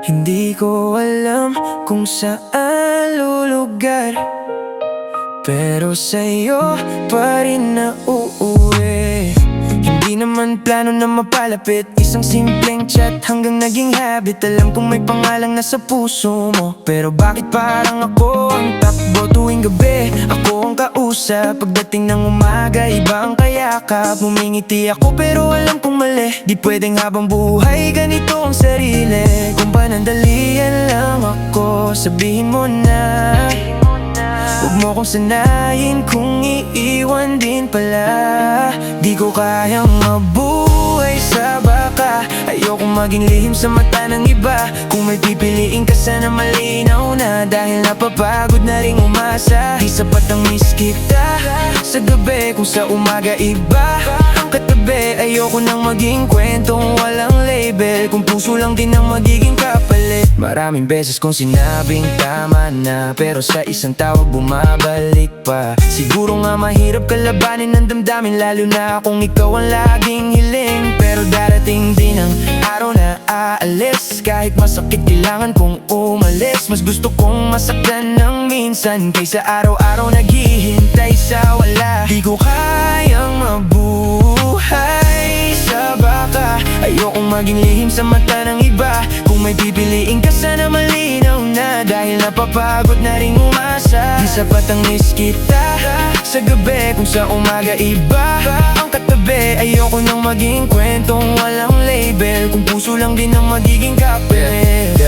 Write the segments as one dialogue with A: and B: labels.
A: Hindi ko alam kung saan lulugar, pero sa'yo pa rin nauuwi. Hindi naman plano na mapalapit, isang simpleng chat hanggang naging habit. Alam kong may pangalang nasa puso mo, pero bakit parang ako ang takbo tuwing gabi? Ako ang kausap pagdating ng umaga, iba ang kayakap. Humingiti ako pero alam kong mali, di pwedeng habang buhay ganito ang sarili. Kung panandalian lang ako, sabihin mo na. Huwag mo kong sanayin kung iiwan din pala. Di ko kayang mabuhay sa baka, ayokong maging lihim sa mata ng iba. Kung may pipiliin ka sana malinaw na, dahil napapagod na ring umasa. Di sapat ang miss kita sa gabi kung sa umaga iba ang katabi. Ayoko nang maging kwentong walang label, kung puso lang din ang magiging kapalit. Maraming beses kong sinabing tama na, pero sa isang tawag bumabalik pa. Siguro nga mahirap kalabanin ng damdamin, lalo na kung ikaw ang laging hiling. Pero darating din ang araw na aalis, kahit masakit kailangan kong umalis. Mas gusto kong masaktan ng minsan kaysa araw-araw naghihintay sa wala. Di ko kayang mabuhay sa baka, ayokong maging lihim sa mata ng iba. Kung may pipiliin ka sana malinaw na, dahil napapagod na ring umasa. Di sapat ang miss kita sa gabi kung sa umaga iba ang katabi. Ayoko nang maging kwentong walang label, kung puso lang din ang magiging kapalit.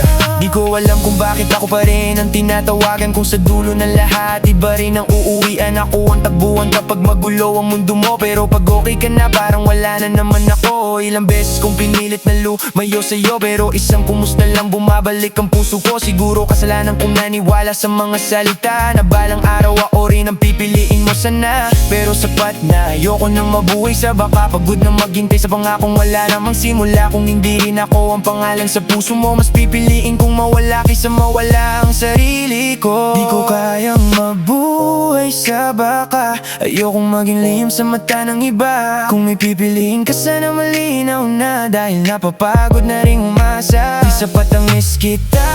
A: Di ko alam kung bakit ako pa rin ang tinatawagan, kung sa dulo ng lahat iba rin ang uuwian. Ako ang tagbuhan kapag magulo ang mundo mo, pero pag okay ka na parang wala na naman ako. Ilang beses kong pinilit na lumayo sa'yo, pero isang kumusta lang bumabalik ang puso ko. Siguro kasalanan kong naniwala sa mga salita na balang araw ako rin ang pipiliin mo sana. Pero sapat na, ayoko nang mabuhay sa baka. Pagod na maghintay sa pangakong wala namang simula. Kung hindi rin ako ang pangalan sa puso mo, mas pipiliin kong mawala kaysa mawala ang sarili ko. Di ko kayang mabuhay sa baka, ayokong maging lihim sa mata ng iba. Kung may pipiliin ka sana malinaw na, dahil napapagod na ring umasa. Di sapat ang miss kita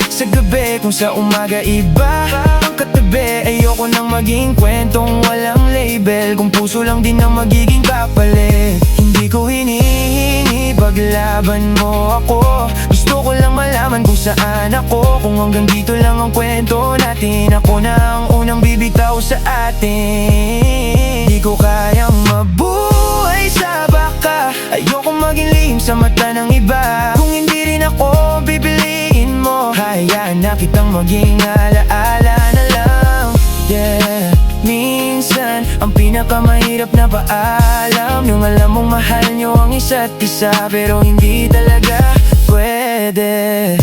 A: sa gabi kung sa umaga iba ang katabi. Ayoko nang maging kwentong walang label, kung puso lang din ang magiging kapalit. Hindi ko hinihingi paglaban mo ako, gusto ko lang malaman kung saan ako. Kung hanggang dito lang ang kwento natin, ako na ang unang bibitaw sa atin. Di ko kayang mabuhay sa baka, ayokong maging lihim sa mata ng iba. Kung hindi rin ako pipiliin mo, hayaan na kitang maging alaala na lang. Yeah, minsan ang pinakamahirap na paalam, yung alam mong mahal nyo ang isa't isa, pero hindi talaga pwede.